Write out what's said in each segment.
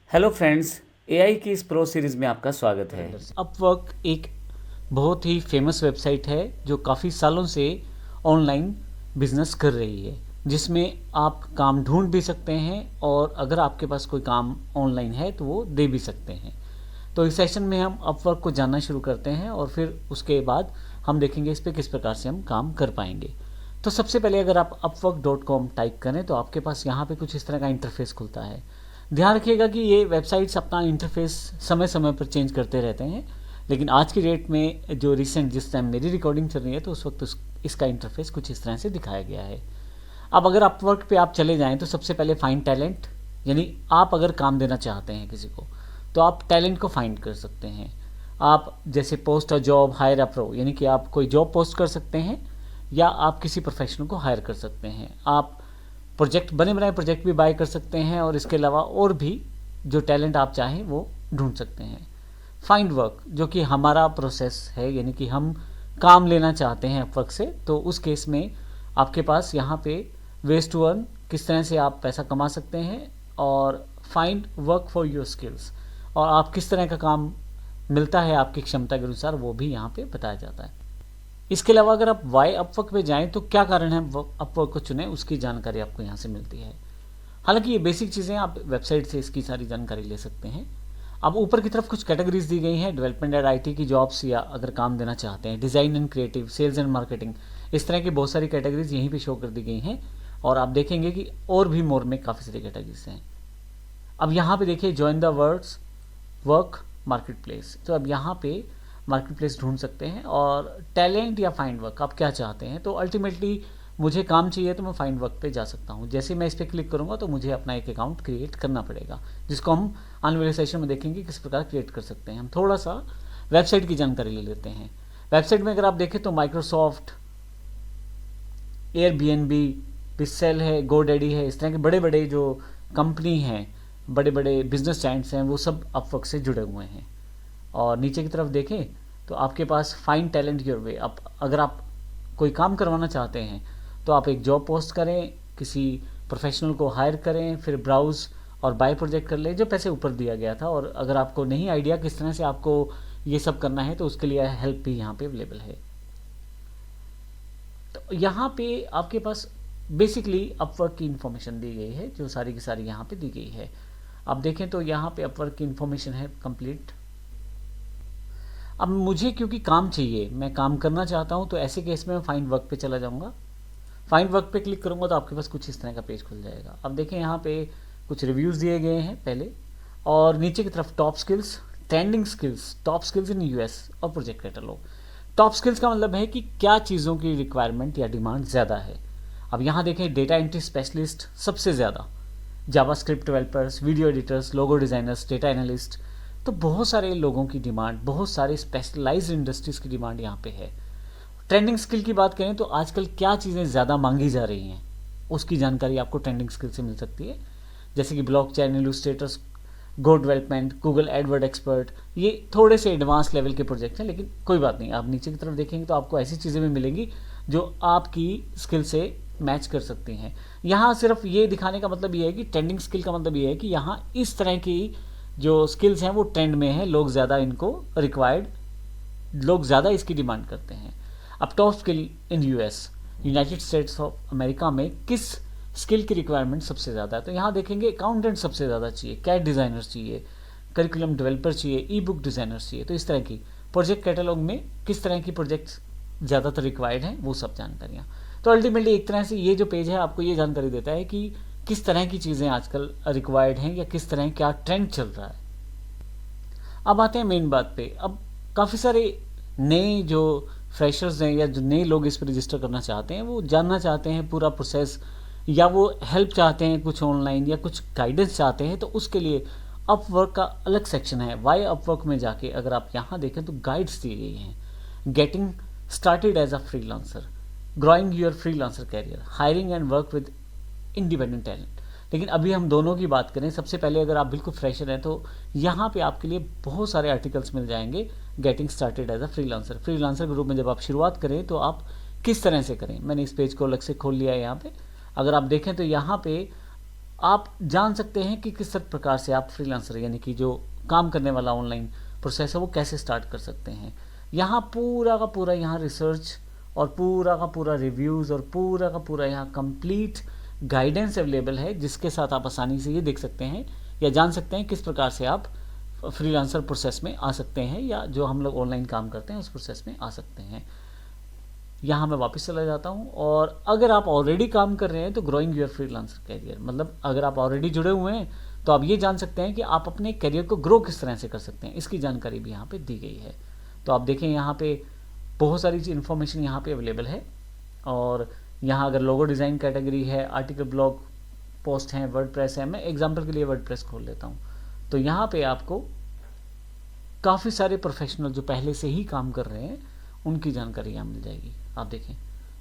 Hello friends, AI की इस pro series में आपका स्वागत है। अपवर्क एक बहुत ही फेमस वेबसाइट है जो काफ़ी सालों से ऑनलाइन बिजनेस कर रही है, जिसमें आप काम ढूंढ भी सकते हैं और अगर आपके पास कोई काम ऑनलाइन है तो वो दे भी सकते हैं। तो इस सेशन में हम अपवर्क को जानना शुरू करते हैं और फिर उसके बाद हम देखेंगे इस पर किस प्रकार से हम काम कर पाएंगे। तो सबसे पहले अगर आप upwork.com टाइप करें तो आपके पास यहाँ पे कुछ इस तरह का इंटरफेस खुलता है। ध्यान रखिएगा कि ये वेबसाइट्स अपना इंटरफेस समय समय पर चेंज करते रहते हैं, लेकिन आज की डेट में जो रिसेंट जिस टाइम मेरी रिकॉर्डिंग चल रही है तो उस वक्त इसका इंटरफेस कुछ इस तरह से दिखाया गया है। अब अगर अपवर्क पे आप चले जाएं तो सबसे पहले फाइंड टैलेंट, यानी आप अगर काम देना चाहते हैं किसी को तो आप टैलेंट को फाइंड कर सकते हैं। आप जैसे post a job, higher a pro, यानी कि आप कोई जॉब पोस्ट कर सकते हैं या आप किसी प्रोफेशनल को हायर कर सकते हैं। आप प्रोजेक्ट, बने बनाए प्रोजेक्ट भी बाय कर सकते हैं और इसके अलावा और भी जो टैलेंट आप चाहें वो ढूंढ सकते हैं। फाइंड वर्क, जो कि हमारा प्रोसेस है, यानी कि हम काम लेना चाहते हैं अपवर्क से, तो उस केस में आपके पास यहाँ पे वेज टू अर्न, किस तरह से आप पैसा कमा सकते हैं, और find work for your skills, और आप किस तरह का काम मिलता है आपकी क्षमता के अनुसार वो भी यहाँ पे बताया जाता है। इसके अलावा अगर आप वाई अपवर्क पे जाएं तो क्या कारण है अपवर्क को चुने, उसकी जानकारी आपको यहाँ से मिलती है। हालांकि ये बेसिक चीज़ें आप वेबसाइट से इसकी सारी जानकारी ले सकते हैं। अब ऊपर की तरफ कुछ कैटेगरीज दी गई हैं, डेवलपमेंट एंड आईटी की जॉब्स, या अगर काम देना चाहते हैं design and creative, sales and marketing, इस तरह की बहुत सारी कैटेगरीज यहीं पे शो कर दी गई हैं। और आप देखेंगे कि और भी मोर में काफ़ी सारी कैटेगरीज हैं। अब यहाँ पे देखिए join the words work market place, तो अब यहाँ पे मार्केट प्लेस ढूंढ सकते हैं। और टैलेंट या फाइंड वर्क, आप क्या चाहते हैं, तो अल्टीमेटली मुझे काम चाहिए तो मैं फाइंड वर्क पे जा सकता हूँ। जैसे मैं इस पर क्लिक करूँगा तो मुझे अपना एक अकाउंट क्रिएट करना पड़ेगा, जिसको हम आने वाले सेशन में देखेंगे किस प्रकार क्रिएट कर सकते हैं। हम थोड़ा सा वेबसाइट की जानकारी ले लेते हैं। वेबसाइट में अगर आप देखें तो माइक्रोसॉफ्ट, एयरबीएनबी, पिक्सेल है, गोडैडी है, इस तरह के बड़े बड़े जो कंपनी हैं, बड़े बड़े बिजनेस जाइंट्स हैं, वो सब अपवर्क से जुड़े हुए हैं। और नीचे की तरफ देखें तो आपके पास फाइंड टैलेंट योर वे, आप अगर आप कोई काम करवाना चाहते हैं तो आप एक जॉब पोस्ट करें, किसी प्रोफेशनल को हायर करें, फिर ब्राउज और बाय प्रोजेक्ट कर लें, जो पैसे ऊपर दिया गया था। और अगर आपको नहीं आइडिया किस तरह से आपको ये सब करना है तो उसके लिए हेल्प भी यहाँ पे अवेलेबल है। तो यहाँ पे आपके पास बेसिकली अपवर्क की इन्फॉर्मेशन दी गई है, जो सारी की सारी यहाँ पे दी गई है। आप देखें तो यहाँ पे अपवर्क की इन्फॉर्मेशन है कंप्लीट। अब मुझे क्योंकि काम चाहिए, मैं काम करना चाहता हूँ, तो ऐसे केस में मैं फाइंड वर्क पे चला जाऊँगा। फाइंड वर्क पे क्लिक करूँगा तो आपके पास कुछ इस तरह का पेज खुल जाएगा। अब देखें यहाँ पे कुछ रिव्यूज़ दिए गए हैं पहले, और नीचे की तरफ top skills, trending skills, top skills in US और प्रोजेक्ट कैटलॉग। टॉप स्किल्स का मतलब है कि क्या चीज़ों की रिक्वायरमेंट या डिमांड ज़्यादा है। अब यहाँ देखें डेटा एंट्री स्पेशलिस्ट सबसे ज़्यादा, जावास्क्रिप्ट डेवलपर्स, वीडियो एडिटर्स, लोगो डिज़ाइनर्स, डेटा एनालिस्ट, तो बहुत सारे लोगों की डिमांड, बहुत सारे स्पेशलाइज्ड इंडस्ट्रीज़ की डिमांड यहाँ पे है। ट्रेंडिंग स्किल की बात करें तो आजकल क्या चीज़ें ज़्यादा मांगी जा रही हैं, उसकी जानकारी आपको ट्रेंडिंग स्किल से मिल सकती है। जैसे कि ब्लॉकचेन, इलस्ट्रेटर्स, गो डेवलपमेंट, गूगल एडवर्ड एक्सपर्ट, ये थोड़े से एडवांस लेवल के प्रोजेक्ट हैं, लेकिन कोई बात नहीं, आप नीचे की तरफ देखेंगे तो आपको ऐसी चीज़ें भी मिलेंगी जो आपकी स्किल से मैच कर सकती हैं। यहाँ सिर्फ ये दिखाने का मतलब ये है कि ट्रेंडिंग स्किल का मतलब ये है कि यहाँ इस तरह की जो स्किल्स हैं वो ट्रेंड में है, लोग ज़्यादा इनको रिक्वायर्ड, लोग ज़्यादा इसकी डिमांड करते हैं। अब top skill in US, United states of America में किस स्किल की रिक्वायरमेंट सबसे ज़्यादा है, तो यहाँ देखेंगे अकाउंटेंट सबसे ज़्यादा चाहिए, कैट डिज़ाइनर्स चाहिए, करिकुलम डेवलपर चाहिए, ई बुक डिज़ाइनर्स चाहिए। तो इस तरह की प्रोजेक्ट कैटलॉग में किस तरह की प्रोजेक्ट्स ज़्यादातर रिक्वायर्ड हैं, वो सब जानकारियाँ। तो अल्टीमेटली एक तरह से ये जो पेज है आपको ये जानकारी देता है कि किस तरह की चीज़ें आजकल रिक्वायर्ड हैं या किस तरह क्या ट्रेंड चल रहा है। अब आते हैं मेन बात पे। अब काफ़ी सारे नए जो फ्रेशर्स हैं या जो नए लोग इस पर रजिस्टर करना चाहते हैं, वो जानना चाहते हैं पूरा प्रोसेस, या वो हेल्प चाहते हैं कुछ ऑनलाइन, या कुछ गाइडेंस चाहते हैं, तो उसके लिए अपवर्क का अलग सेक्शन है। वाई अपवर्क में जाके अगर आप यहाँ देखें तो गाइड्स दी गई हैं। Getting started as a freelancer, growing your freelancer career, hiring and work with independent talent. लेकिन अभी हम दोनों की बात करें, सबसे पहले अगर आप बिल्कुल फ्रेशर हैं तो यहाँ पे आपके लिए बहुत सारे आर्टिकल्स मिल जाएंगे। Getting started as a freelancer, freelancer के रूप में जब आप शुरुआत करें तो आप किस तरह से करें, मैंने इस पेज को अलग से खोल लिया है। यहाँ पे अगर आप देखें तो यहाँ पे आप जान सकते हैं कि किस प्रकार से आप फ्रीलांसर यानी कि जो काम करने वाला ऑनलाइन प्रोसेस है वो कैसे स्टार्ट कर सकते हैं। यहाँ पूरा का पूरा यहाँ रिसर्च और पूरा का पूरा रिव्यूज़ और पूरा का पूरा यहाँ कंप्लीट गाइडेंस अवेलेबल है, जिसके साथ आप आसानी से ये देख सकते हैं या जान सकते हैं किस प्रकार से आप फ्रीलांसर प्रोसेस में आ सकते हैं या जो हम लोग ऑनलाइन काम करते हैं उस प्रोसेस में आ सकते हैं। यहाँ मैं वापस चला जाता हूँ और अगर आप ऑलरेडी काम कर रहे हैं तो ग्रोइंग योर फ्रीलांसर कैरियर, मतलब अगर आप ऑलरेडी जुड़े हुए हैं तो आप ये जान सकते हैं कि आप अपने करियर को ग्रो किस तरह से कर सकते हैं, इसकी जानकारी भी यहाँ पे दी गई है। तो आप देखें यहाँ पे बहुत सारी इन्फॉर्मेशन यहाँ पे अवेलेबल है और यहाँ अगर लोगो डिज़ाइन कैटेगरी है, आर्टिकल ब्लॉग पोस्ट हैं, वर्डप्रेस है, मैं एग्जांपल के लिए वर्डप्रेस खोल लेता हूँ। तो यहाँ पे आपको काफ़ी सारे प्रोफेशनल जो पहले से ही काम कर रहे हैं उनकी जानकारी यहाँ मिल जाएगी। आप देखें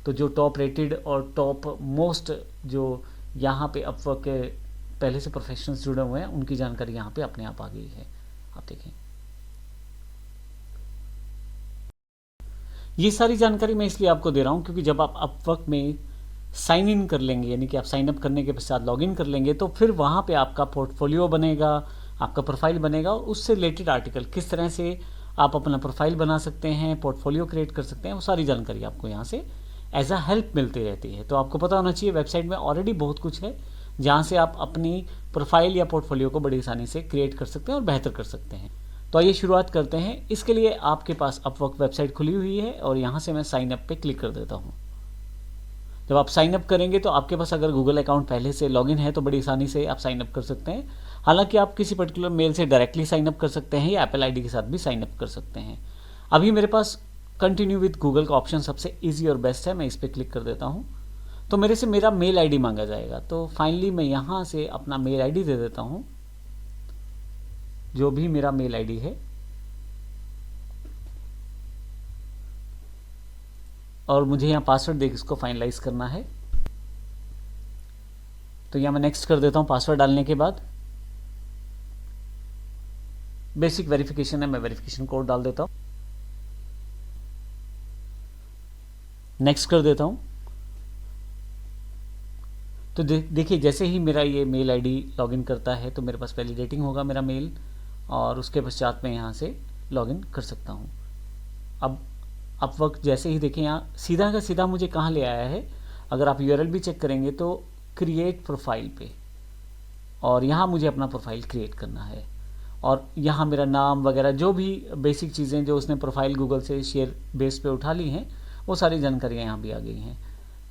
तो जो टॉप रेटेड और टॉप मोस्ट जो यहाँ पे अपवर्क के पहले से प्रोफेशनल्स जुड़े हुए हैं उनकी जानकारी यहाँ पे अपने आप आ गई है। आप देखें ये सारी जानकारी मैं इसलिए आपको दे रहा हूँ क्योंकि जब आप अपवर्क में साइन इन कर लेंगे यानी कि आप साइन अप करने के पश्चात लॉग इन कर लेंगे तो फिर वहाँ पे आपका पोर्टफोलियो बनेगा, आपका प्रोफाइल बनेगा और उससे रिलेटेड आर्टिकल किस तरह से आप अपना प्रोफाइल बना सकते हैं, पोर्टफोलियो क्रिएट कर सकते हैं, वो सारी जानकारी आपको यहाँ से एज अ हेल्प मिलती रहती है। तो आपको पता होना चाहिए वेबसाइट में ऑलरेडी बहुत कुछ है जहाँ से आप अपनी प्रोफाइल या पोर्टफोलियो को बड़ी आसानी से क्रिएट कर सकते हैं और बेहतर कर सकते हैं। तो आइए शुरुआत करते हैं। इसके लिए आपके पास अपवर्क वेबसाइट खुली हुई है और यहाँ से मैं साइन अप पे क्लिक कर देता हूँ। जब आप साइन अप करेंगे तो आपके पास अगर गूगल अकाउंट पहले से लॉगिन है तो बड़ी आसानी से आप साइन अप कर सकते हैं। हालांकि आप किसी पर्टिकुलर मेल से डायरेक्टली साइन अप कर सकते हैं या एप्पल आईडी के साथ भी साइन अप कर सकते हैं। अभी मेरे पास कंटिन्यू विद गूगल का ऑप्शन सबसे ईजी और बेस्ट है, मैं इस पर क्लिक कर देता हूँ। तो मेरे से मेरा मेल आईडी मांगा जाएगा। तो फाइनली मैं यहाँ से अपना मेल आईडी दे देता हूँ, जो भी मेरा मेल आईडी है, और मुझे यहाँ पासवर्ड देकर इसको फाइनलाइज करना है। तो यहाँ मैं नेक्स्ट कर देता हूँ। पासवर्ड डालने के बाद बेसिक वेरिफिकेशन है, मैं वेरिफिकेशन कोड डाल देता हूँ, नेक्स्ट कर देता हूँ। तो देखिए जैसे ही मेरा ये मेल आईडी लॉगिन करता है तो मेरे पास वैलिडेटिंग होगा मेरा मेल और उसके पश्चात मैं यहाँ से लॉगिन कर सकता हूँ। अब अपवर्क जैसे ही देखें यहाँ सीधा का सीधा मुझे कहाँ ले आया है, अगर आप यूआरएल भी चेक करेंगे तो क्रिएट प्रोफाइल पे, और यहाँ मुझे अपना प्रोफाइल क्रिएट करना है और यहाँ मेरा नाम वगैरह जो भी बेसिक चीज़ें जो उसने प्रोफाइल गूगल से शेयर बेस पे उठा ली हैं वो सारी जानकारियाँ यहाँ भी आ गई हैं।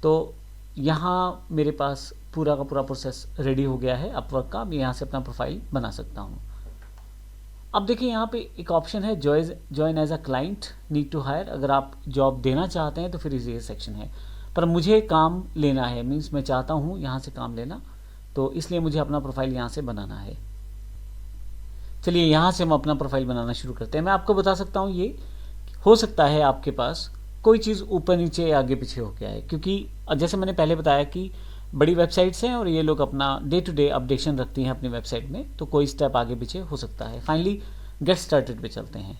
तो यहाँ मेरे पास पूरा का पूरा प्रोसेस रेडी हो गया है अपवर्क का। मैं यहाँ से अपना प्रोफाइल बना सकता हूँ। अब देखिए यहाँ पे एक ऑप्शन है join as a client need to hire. अगर आप जॉब देना चाहते हैं तो फिर ये सेक्शन है, पर मुझे काम लेना है, मीन्स मैं चाहता हूँ यहाँ से काम लेना, तो इसलिए मुझे अपना प्रोफाइल यहाँ से बनाना है। चलिए यहाँ से हम अपना प्रोफाइल बनाना शुरू करते हैं। मैं आपको बता सकता हूँ ये हो सकता है आपके पास कोई चीज़ ऊपर नीचे आगे पीछे हो गया है, क्योंकि जैसे मैंने पहले बताया कि बड़ी वेबसाइट्स हैं और ये लोग अपना डे टू डे अपडेशन रखती हैं अपनी वेबसाइट में, तो कोई स्टेप आगे पीछे हो सकता है। फाइनली गेट स्टार्टेड पे चलते हैं।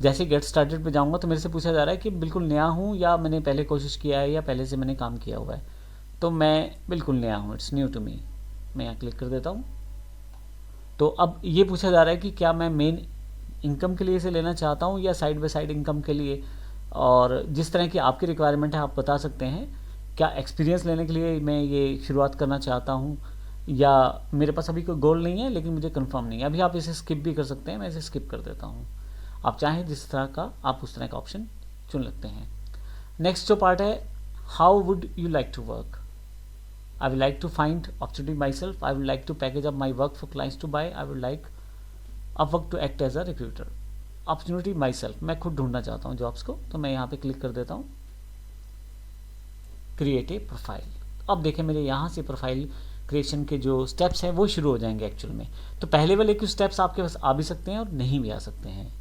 जैसे गेट स्टार्टेड पे जाऊंगा तो मेरे से पूछा जा रहा है कि बिल्कुल नया हूँ या मैंने पहले कोशिश किया है या पहले से मैंने काम किया हुआ है। तो मैं बिल्कुल नया हूँ, इट्स न्यू टू मी। मैं यहाँ क्लिक कर देता हूँ। तो अब ये पूछा जा रहा है कि क्या मैं मेन इनकम के लिए इसे लेना चाहता हूँ या साइड बाय साइड इनकम के लिए, और जिस तरह की आपकी रिक्वायरमेंट है आप बता सकते हैं। क्या एक्सपीरियंस लेने के लिए मैं ये शुरुआत करना चाहता हूँ या मेरे पास अभी कोई गोल नहीं है लेकिन मुझे कंफर्म नहीं है। अभी आप इसे स्किप भी कर सकते हैं, मैं इसे स्किप कर देता हूँ। आप चाहें जिस तरह का आप उस तरह का ऑप्शन चुन सकते हैं। नेक्स्ट जो पार्ट है, how would you like to work. I would like to find opportunity myself. I would like to package up my work for clients to buy. I would like Upwork to act as a recruiter. Opportunity myself. मैं खुद ढूंढना चाहता हूँ jobs को, तो मैं यहाँ पे क्लिक कर देता हूँ क्रिएट ए प्रोफाइल। अब देखें मेरे यहाँ से प्रोफाइल क्रिएशन के जो स्टेप्स हैं वो शुरू हो जाएंगे एक्चुअल में। तो पहले वाले कुछ स्टेप्स आपके पास आ भी सकते हैं और नहीं भी आ सकते हैं।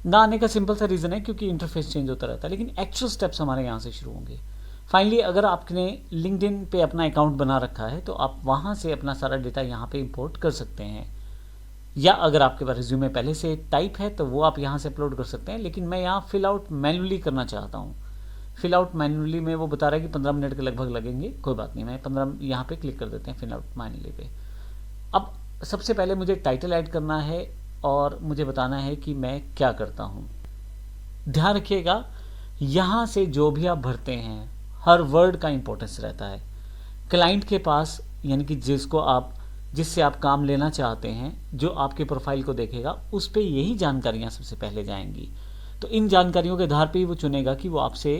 ना आने का सिंपल सा रीज़न है क्योंकि इंटरफेस चेंज होता रहता है, लेकिन एक्चुअल स्टेप्स हमारे यहाँ से शुरू होंगे। फाइनली अगर आपने लिंक्डइन पे अपना अकाउंट बना रखा है तो आप वहाँ से अपना सारा डेटा यहाँ पे इंपोर्ट कर सकते हैं, या अगर आपके पास रिज्यूमे पहले से टाइप है तो वो आप यहाँ से अपलोड कर सकते हैं। लेकिन मैं यहाँ फिल आउट मैन्युअली करना चाहता हूँ, फिल आउट मैन्युअली में वो बता रहा है कि 15 मिनट के लगभग लगेंगे, कोई बात नहीं, मैं 15 यहाँ पे क्लिक कर देते हैं फिल आउट मैन्युअली पे। अब सबसे पहले मुझे टाइटल ऐड करना है और मुझे बताना है कि मैं क्या करता हूँ। ध्यान रखिएगा, यहाँ से जो भी आप भरते हैं हर वर्ड का इंपॉर्टेंस रहता है। क्लाइंट के पास, यानी कि जिससे आप काम लेना चाहते हैं, जो आपके प्रोफाइल को देखेगा, उस पर यही जानकारियाँ सबसे पहले जाएंगी। तो इन जानकारियों के आधार पर ही वो चुनेगा कि वो आपसे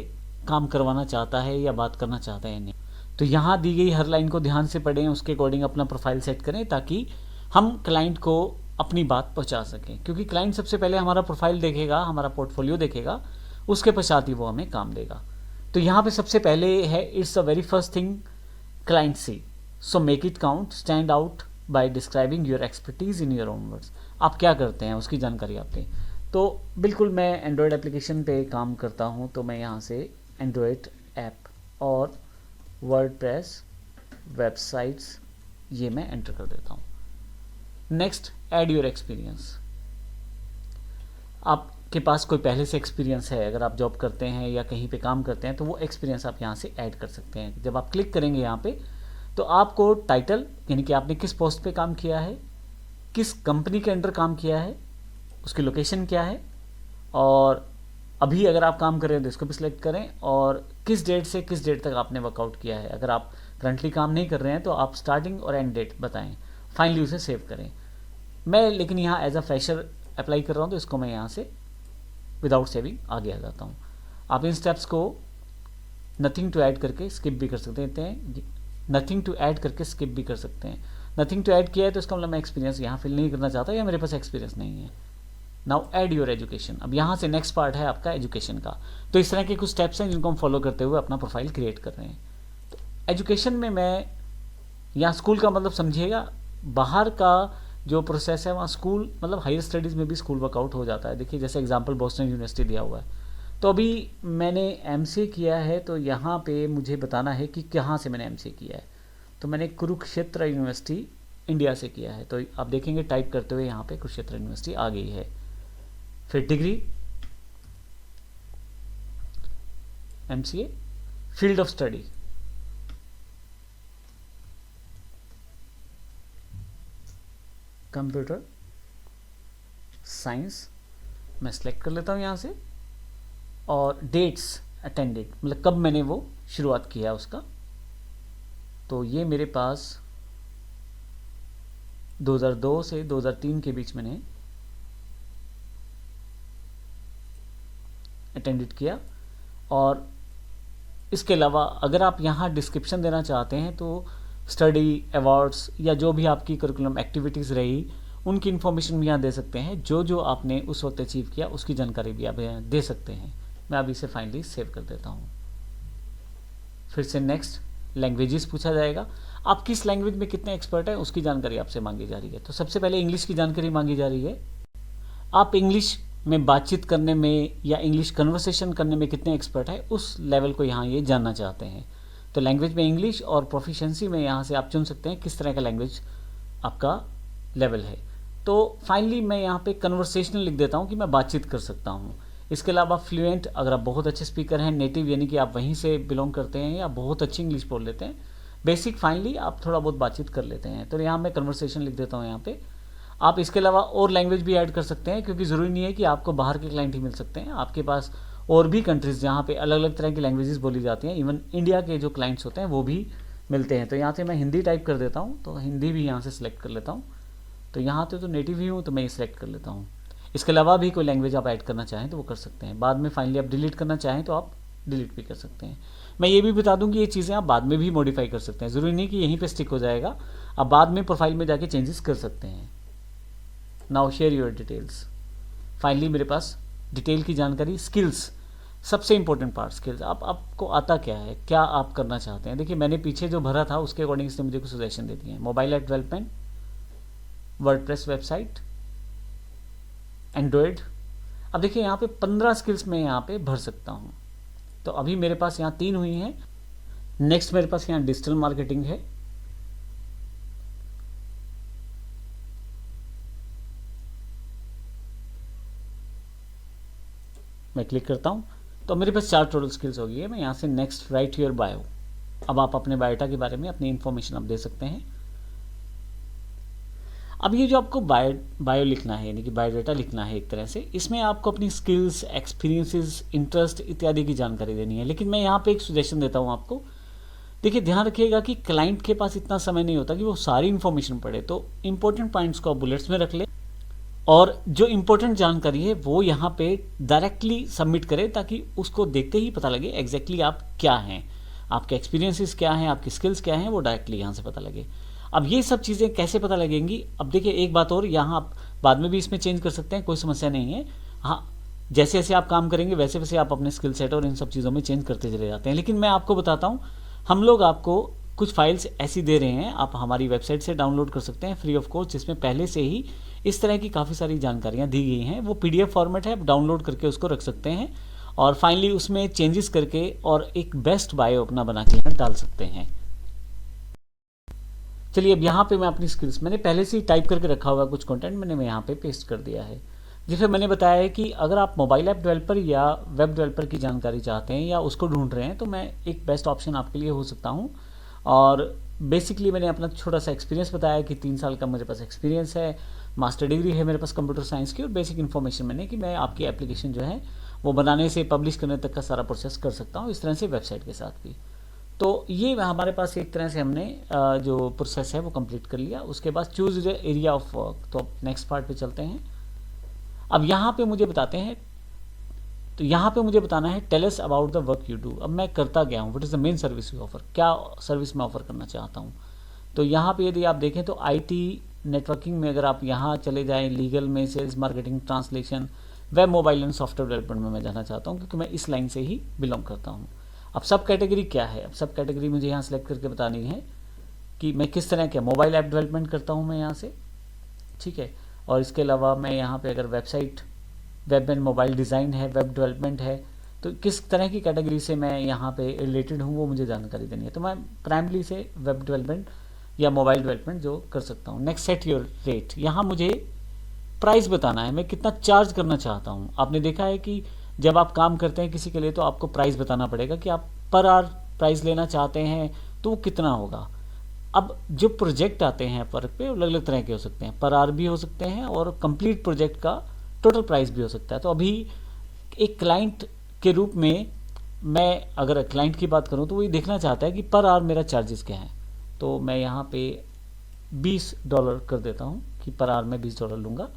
काम करवाना चाहता है या बात करना चाहता है नहीं। तो यहाँ दी गई हर लाइन को ध्यान से पढ़ें, उसके अकॉर्डिंग अपना प्रोफाइल सेट करें ताकि हम क्लाइंट को अपनी बात पहुँचा सकें। क्योंकि क्लाइंट सबसे पहले हमारा प्रोफाइल देखेगा, हमारा पोर्टफोलियो देखेगा, उसके पश्चात ही वो हमें काम देगा। तो यहाँ पे सबसे पहले है, it's a very first thing client see, so make it count, stand out by describing your expertise in your own words. आप क्या करते हैं उसकी जानकारी आप दें। तो बिल्कुल मैं एंड्रॉयड एप्लीकेशन पे काम करता हूँ, तो मैं यहाँ से एंड्रॉयड ऐप और वर्डप्रेस वेबसाइट्स ये मैं एंटर कर देता हूँ। Next, add your experience. आपके पास कोई पहले से एक्सपीरियंस है, अगर आप जॉब करते हैं या कहीं पे काम करते हैं, तो वो एक्सपीरियंस आप यहाँ से ऐड कर सकते हैं। जब आप क्लिक करेंगे यहाँ पे, तो आपको टाइटल, यानी कि आपने किस पोस्ट पे काम किया है, किस कंपनी के अंडर काम किया है, उसकी लोकेशन क्या है, और अभी अगर आप काम कर रहे हैं तो इसको भी सिलेक्ट करें, और किस डेट से किस डेट तक आपने वर्कआउट किया है। अगर आप करंटली काम नहीं कर रहे हैं तो आप स्टार्टिंग और एंड डेट बताएं, फाइनली उसे सेव करें। मैं लेकिन यहाँ एज अ फ्रेशर अप्लाई कर रहा हूँ, तो इसको मैं यहाँ से विदाउट सेविंग आगे आ जाता हूँ। आप इन स्टेप्स को नथिंग टू ऐड करके स्किप भी कर सकते हैं, नथिंग टू ऐड करके स्किप भी कर सकते हैं। नथिंग टू ऐड किया है तो इसका मतलब मैं एक्सपीरियंस यहाँ फिल नहीं करना चाहता या मेरे पास एक्सपीरियंस नहीं है। Now add your education. अब यहाँ से नेक्स्ट पार्ट है आपका एजुकेशन का। तो इस तरह के कुछ स्टेप्स हैं जिनको हम फॉलो करते हुए अपना प्रोफाइल क्रिएट कर रहे हैं। तो एजुकेशन में मैं यहाँ स्कूल का मतलब समझिएगा, बाहर का जो प्रोसेस है वहाँ स्कूल मतलब हायर स्टडीज़ में भी स्कूल वर्कआउट हो जाता है। देखिए जैसे एग्जांपल बोस्टन यूनिवर्सिटी दिया हुआ है, तो अभी मैंने एमसीए किया है, तो यहाँ पे मुझे बताना है कि कहाँ से मैंने एमसीए किया है। तो मैंने कुरुक्षेत्र यूनिवर्सिटी इंडिया से किया है। तो आप देखेंगे टाइप करते हुए यहाँ पे कुरुक्षेत्र यूनिवर्सिटी आ गई है। फिर degree MCA, field of study computer science, मैं सेलेक्ट कर लेता हूँ यहाँ से, और डेट्स अटेंडेड, मतलब कब मैंने वो शुरुआत किया है उसका। तो ये मेरे पास 2002 से 2003 के बीच मैंने अटेंडेड किया। और इसके अलावा अगर आप यहाँ डिस्क्रिप्शन देना चाहते हैं तो स्टडी अवार्ड्स या जो भी आपकी करिकुलम एक्टिविटीज़ रही उनकी इन्फॉर्मेशन भी यहाँ दे सकते हैं। जो जो आपने उस वक्त अचीव किया उसकी जानकारी भी आप यहाँ दे सकते हैं। मैं अभी इसे फाइनली सेव कर देता हूँ। फिर से नेक्स्ट, लैंग्वेजेस पूछा जाएगा, आप किस लैंग्वेज में कितने एक्सपर्ट हैं उसकी जानकारी आपसे मांगी जा रही है। तो सबसे पहले इंग्लिश की जानकारी मांगी जा रही है, आप इंग्लिश में बातचीत करने में या इंग्लिश कन्वर्सेशन करने में कितने एक्सपर्ट है उस लेवल को यहाँ ये जानना चाहते हैं। तो लैंग्वेज में इंग्लिश और प्रोफिशिएंसी में यहाँ से आप चुन सकते हैं किस तरह का लैंग्वेज आपका लेवल है। तो फाइनली मैं यहाँ पे कन्वर्सेशनल लिख देता हूँ कि मैं बातचीत कर सकता हूँ। इसके अलावा फ्लुएंट, अगर आप बहुत अच्छे स्पीकर हैं, नेटिव यानी कि आप वहीं से बिलोंग करते हैं या बहुत अच्छी इंग्लिश बोल लेते हैं, बेसिक फाइनली आप थोड़ा बहुत बातचीत कर लेते हैं। तो यहाँ मैं कन्वर्सेशन लिख देता हूँ यहाँ पे। आप इसके अलावा और लैंग्वेज भी ऐड कर सकते हैं, क्योंकि ज़रूरी नहीं है कि आपको बाहर के क्लाइंट ही मिल सकते हैं। आपके पास और भी कंट्रीज़ जहाँ पे अलग अलग तरह की लैंग्वेजेस बोली जाती हैं, इवन इंडिया के जो क्लाइंट्स होते हैं वो भी मिलते हैं। तो यहाँ से मैं हिंदी टाइप कर देता हूँ, तो हिंदी भी यहाँ से सिलेक्ट कर लेता हूँ। तो यहाँ पे तो नेटिव ही हूँ तो मैं ये सिलेक्ट कर लेता हूँ। इसके अलावा भी कोई लैंग्वेज आप ऐड करना चाहें तो वो कर सकते हैं। बाद में फाइनली आप डिलीट करना चाहें तो आप डिलीट भी कर सकते हैं। मैं ये भी बता दूं कि ये चीज़ें आप बाद में भी मॉडिफाई कर सकते हैं, ज़रूरी नहीं कि यहीं पे स्टिक हो जाएगा, आप बाद में प्रोफाइल में जाके चेंजेस कर सकते हैं। Now share your details. Finally मेरे पास डिटेल की जानकारी, स्किल्स, सबसे इंपॉर्टेंट पार्ट स्किल्स। आपको आता क्या है, क्या आप करना चाहते हैं। देखिए मैंने पीछे जो भरा था उसके अकॉर्डिंग इसने मुझे कुछ सजेशन दे दिए हैं। Mobile app development, WordPress website, Android. अब देखिए यहाँ पे 15 स्किल्स मैं यहाँ पे भर सकता हूँ। तो अभी मेरे पास यहाँ 3 हुई हैं। नेक्स्ट मेरे पास यहाँ डिजिटल मार्केटिंग है, मैं क्लिक करता हूँ। तो मेरे पास 4 टोटल स्किल्स हो गई है। मैं यहाँ से नेक्स्ट राइट योर बायो, अब आप अपने बायोटा के बारे में अपनी इन्फॉर्मेशन आप दे सकते हैं। अब ये जो आपको बायो लिखना है, यानी कि बायोडाटा लिखना है एक तरह से, इसमें आपको अपनी स्किल्स, एक्सपीरियंसेस, इंटरेस्ट इत्यादि की जानकारी देनी है। लेकिन मैं यहाँ पे एक सजेशन देता हूँ आपको। देखिए, ध्यान रखिएगा कि क्लाइंट के पास इतना समय नहीं होता कि वो सारी इन्फॉर्मेशन पढ़े, तो इंपॉर्टेंट पॉइंट्स को आप बुलेट्स में रख ले और जो इंपॉर्टेंट जानकारी है वो यहाँ पे डायरेक्टली सबमिट करें, ताकि उसको देखते ही पता लगे एग्जैक्टली आप क्या हैं, आपके एक्सपीरियंसेस क्या हैं, आपकी स्किल्स क्या हैं, वो डायरेक्टली यहाँ से पता लगे। अब ये सब चीज़ें कैसे पता लगेंगी? अब देखिए, एक बात और, यहाँ आप बाद में भी इसमें चेंज कर सकते हैं, कोई समस्या नहीं है। हाँ, जैसे जैसे आप काम करेंगे वैसे वैसे आप अपने स्किल सेट और इन सब चीज़ों में चेंज करते चले जाते हैं। लेकिन मैं आपको बताता हूँ, हम लोग आपको कुछ फाइल्स ऐसी दे रहे हैं, आप हमारी वेबसाइट से डाउनलोड कर सकते हैं फ्री ऑफ कॉस्ट, जिसमें पहले से ही इस तरह की काफ़ी सारी जानकारियाँ दी गई हैं। वो PDF फॉर्मेट है, आप डाउनलोड करके उसको रख सकते हैं और फाइनली उसमें चेंजेस करके और एक बेस्ट बायो अपना बना के यहाँ डाल सकते हैं। चलिए, अब यहाँ पे मैं अपनी स्किल्स, मैंने पहले से ही टाइप करके रखा हुआ कुछ कंटेंट मैं यहाँ पे पेस्ट कर दिया है। जिसे मैंने बताया है कि अगर आप मोबाइल ऐप डेवलपर या वेब डेवलपर की जानकारी चाहते हैं या उसको ढूंढ रहे हैं, तो मैं एक बेस्ट ऑप्शन आपके लिए हो सकता हूँ। और बेसिकली मैंने अपना छोटा सा एक्सपीरियंस बताया कि 3 साल का मेरे पास एक्सपीरियंस है, मास्टर डिग्री है मेरे पास कंप्यूटर साइंस की, और बेसिक इन्फॉर्मेशन मैंने कि मैं आपकी एप्लीकेशन जो है वो बनाने से पब्लिश करने तक का सारा प्रोसेस कर सकता हूँ, इस तरह से वेबसाइट के साथ भी। तो ये हमारे पास एक तरह से हमने जो प्रोसेस है वो कंप्लीट कर लिया। उसके बाद choose the area of work, तो नेक्स्ट पार्ट पे चलते हैं। अब यहाँ पे मुझे बताते हैं, तो यहाँ पे मुझे बताना है tell us about the work you do. अब मैं करता क्या हूँ, what is the main service you offer, क्या सर्विस मैं ऑफर करना चाहता हूँ। तो यहाँ पे यदि आप देखें तो IT नेटवर्किंग में अगर आप यहाँ चले जाएँ, लीगल में, sales, marketing, translation, web, mobile and software development में मैं जाना चाहता हूँ, क्योंकि मैं इस लाइन से ही बिलोंग करता हूँ। अब सब कैटेगरी क्या है, अब सब कैटेगरी मुझे यहाँ सेलेक्ट करके बतानी है कि मैं किस तरह के मोबाइल ऐप डेवलपमेंट करता हूँ मैं यहाँ से, ठीक है। और इसके अलावा मैं यहाँ पे अगर website, web and mobile design है, वेब डेवलपमेंट है, तो किस तरह की कैटेगरी से मैं यहाँ पे रिलेटेड हूँ वो मुझे जानकारी देनी है। तो मैं प्राइमरी से वेब डेवलपमेंट या मोबाइल डेवलपमेंट जो कर सकता हूँ। नेक्स्ट, सेट योर रेट, यहाँ मुझे प्राइस बताना है, मैं कितना चार्ज करना चाहता हूँ। आपने देखा है कि जब आप काम करते हैं किसी के लिए तो आपको प्राइस बताना पड़ेगा कि आप पर आवर प्राइस लेना चाहते हैं तो वो कितना होगा। अब जो प्रोजेक्ट आते हैं पर पे अलग अलग तरह के हो सकते हैं, पर आवर भी हो सकते हैं और कंप्लीट प्रोजेक्ट का टोटल प्राइस भी हो सकता है। तो अभी एक क्लाइंट के रूप में मैं अगर क्लाइंट की बात करूं तो वो ये देखना चाहता है कि पर आवर मेरा चार्जेस क्या है। तो मैं यहाँ पे $20 कर देता हूँ कि पर आवर मैं $20 लूँगा।